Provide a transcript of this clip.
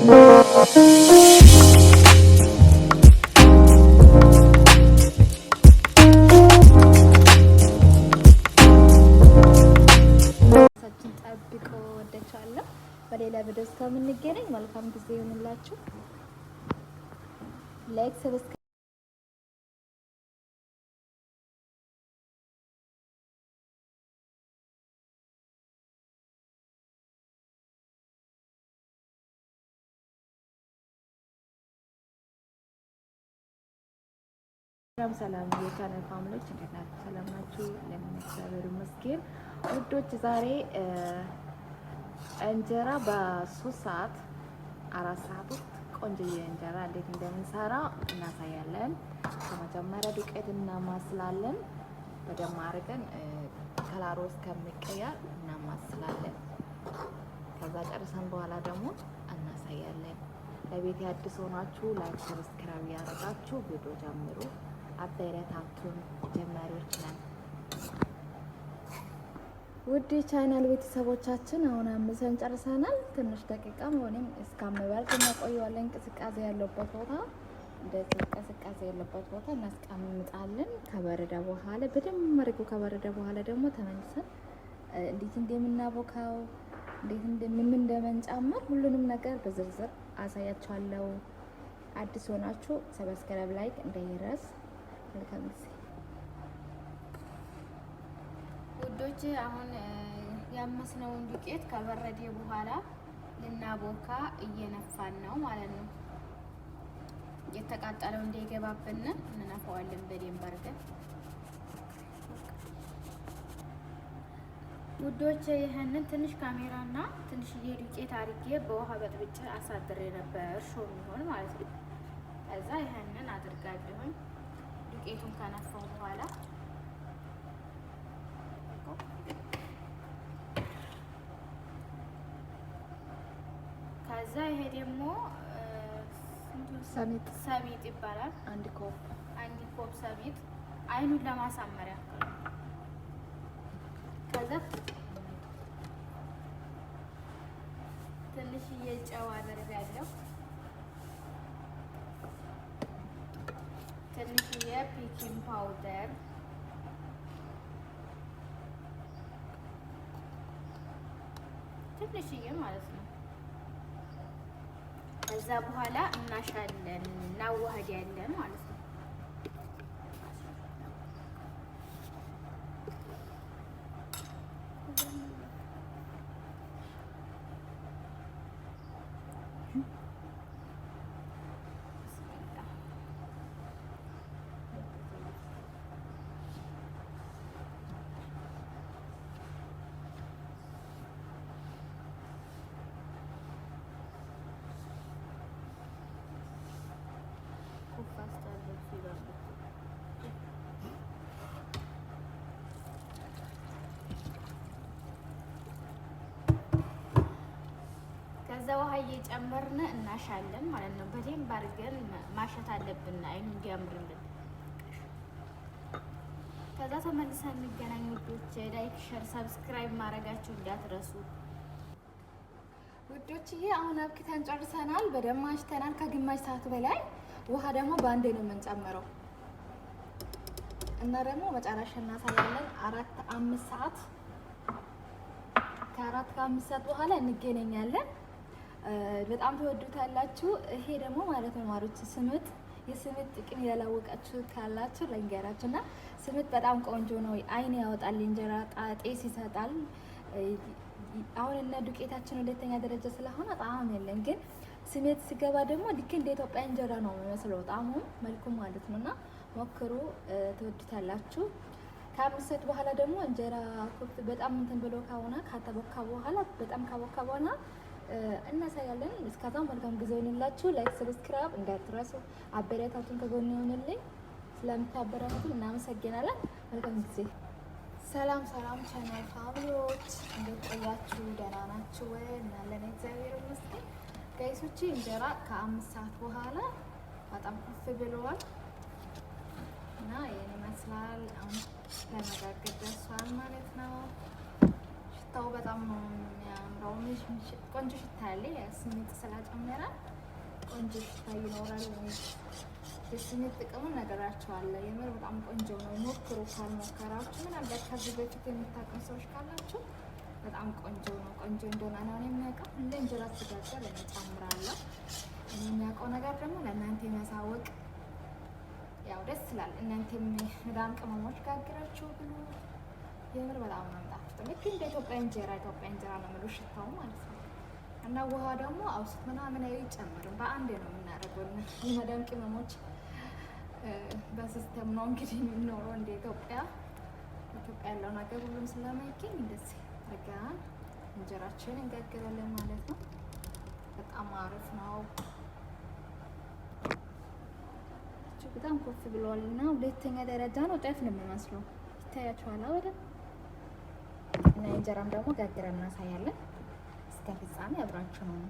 ጠብቆ ወደቻለሁ። በሌላ ቪዲዮ እስከምንገናኝ መልካም ጊዜ ይሁንላችሁ። ላይክ ሰብስክራይብ ሰላም የቻናል ፋሚሊዎች እንዴት ናችሁ? ሰላም ናችሁ? ለምንሰበሩ መስጊድ ውዶች ዛሬ እንጀራ በ3 ሰዓት 4 ሰዓት ውስጥ ቆንጆዬ እንጀራ እንዴት እንደምንሰራ እናሳያለን። ከመጀመሪያ ዱቄት እናማስላለን። በደንብ አድርገን ከላሮ እስከሚቀየር እናማስላለን። ከዛ ጨርሰን በኋላ ደግሞ እናሳያለን። ለቤት አዲስ ሆናችሁ ላይክ ሰብስክራይብ ያደረጋችሁ ቪዲዮ ጀምሩ። አበረታቱን። ጀማሪዎች ነን። ውድ ቻናል ቤተሰቦቻችን አሁን አምሰን ጨርሰናል። ትንሽ ደቂቃ መሆንም እስከምበልጥ እናቆየዋለን። እንቅስቃሴ ያለበት ቦታ እንደዚህ እንቅስቃሴ ያለበት ቦታ እናስቀምጣለን። ከበረደ በኋላ በደንብ አድርጎ ከበረደ በኋላ ደግሞ ተመልሰን እንዴት እንደምናቦካው እንዴት እንደምንጨምር ሁሉንም ነገር በዝርዝር አሳያችኋለሁ። አዲስ ሆናችሁ ሰብስክራይብ ላይክ እንዳይረስ። መልካም ጊዜ ውዶች። አሁን ያመስነውን ዱቄት ከበረደ በኋላ ልናቦካ እየነፋን ነው ማለት ነው። የተቃጠለው እንዳይገባብን እንነፋዋለን በደንብ አድርገን ውዶች። ይሄንን ትንሽ ካሜራና ትንሽዬ ዱቄት አድርጌ በውሃ በጥብጬ አሳድሬ ነበር እርሾ የሚሆን ማለት ነው። ከዛ ይሄንን አድርጋለሁኝ። ዱቄቱን ከነፋው በኋላ ከዛ ይሄ ደግሞ ሰሚጥ ይባላል። አንድ ኮፕ ሰሚጥ አይኑን ለማሳመሪያ። ከዛ ትንሽዬ ጨው አደርጋለሁ። ትንሽዬ ቤኪንግ ፓውደር፣ ትንሽዬ ማለት ነው። ከዛ በኋላ እናሻለን እናዋህዳለን ማለት ነው። ከዛ ውሃ እየጨመርን እናሻለን ማለት ነው። በደንብ አድርገን ማሸት አለብን አይኑ እንዲያምርልን። ከዛ ተመልሰን እንገናኝ ውዶች። ላይክ ሼር ሰብስክራይብ ማድረጋችሁ እንዳትረሱ ውዶችዬ። አሁን አብክተን ጨርሰናል። በደንብ አሽተናል ከግማሽ ሰዓት በላይ። ውሃ ደግሞ በአንዴ ነው የምንጨምረው እና ደግሞ መጨረሻ እናሳያለን። 4-5 ሰዓት ከ4-5 ሰዓት በኋላ እንገናኛለን። በጣም ተወዱታላችሁ። ይሄ ደግሞ ማለት ነው ማሮች ስምጥ የስምጥ ጥቅም ያላወቃችሁ ካላችሁ ልንገራችሁና ስምጥ በጣም ቆንጆ ነው። አይን ያወጣል፣ እንጀራ ጤስ ይሰጣል። አሁን እና ዱቄታችን ሁለተኛ ደረጃ ስለሆነ ጣዕም የለም፣ ግን ስሜት ሲገባ ደግሞ ልክ እንደ ኢትዮጵያ እንጀራ ነው የሚመስለው ጣዕሙ መልኩ ማለት ነውና ሞክሩ፣ ተወዱታላችሁ። ከ5 ሰዓት በኋላ ደግሞ እንጀራ ኩርት በጣም እንትን ብሎ ካሆነ ካተቦካ በኋላ በጣም ካቦካ በኋላ እናሳያለን። እስከዛ መልካም ጊዜ ይሁንላችሁ። ላይክ ሰብስክራይብ እንዳትረሱ። አበረታቱን፣ ከጎን ይሁንልኝ። ስለምታበረታቱን እናመሰግናለን። መልካም ጊዜ። ሰላም ቻናል ፋሚሊዎች እንዴት ቆያችሁ? ደህና ናችሁ ወይ? እናለን እግዚአብሔር ይመስገን። ጋይሶቼ እንጀራ ከ5 ሰዓት በኋላ በጣም ከፍ ብለዋል እና ይሄን ይመስላል። አሁን ለመጋገር ደርሷል ማለት ነው። ሽታው በጣም ነው የሚያምረው። ቆንጆ ሽታ ያለ የስሜት ስላጨመረ ቆንጆ ሽታ ይኖራል። የስሜት ጥቅሙን ነገራቸዋለሁ። የምር በጣም ቆንጆ ነው። ሞክሩ ካልሞከራችሁ። ምናልባት ከዚህ በፊት የምታውቁ ሰዎች ካላችሁ በጣም ቆንጆ ነው። ቆንጆ እንደሆነ ነው የሚያውቀው። እንደ እንጀራ ስጋገር እኔ ጨምራለሁ። እኔ የሚያውቀው ነገር ደግሞ ለእናንተ የሚያሳውቅ ያው ደስ ይላል። እናንተም መዳም ቅመሞች ጋግራችሁ ብሉ። የምር በጣም ነው የሚጣፍጠው። ልክ እንደ ኢትዮጵያ እንጀራ ነው የምለው ሽታው ማለት ነው። እና ውሃ ደግሞ አውስት ምናምን አይጨምርም። በአንዴ ነው የምናደርገው። የመዳም ቅመሞች በሲስተም ነው እንግዲህ የሚኖረው እንደ ኢትዮጵያ ያለው ነገር ሁሉም ስለማይገኝ እንደዚህ አድርገን እንጀራችንን እንጋግራለን ማለት ነው። በጣም አሪፍ ነው። በጣም ኮፍ ብሏል እና ሁለተኛ ደረጃ ነው። ጤፍ ነው የሚመስለው። ይታያችኋል ወደ እና እንጀራም ደግሞ ጋግረን እናሳያለን። እስከ ፍጻሜ አብራችሁ ነው።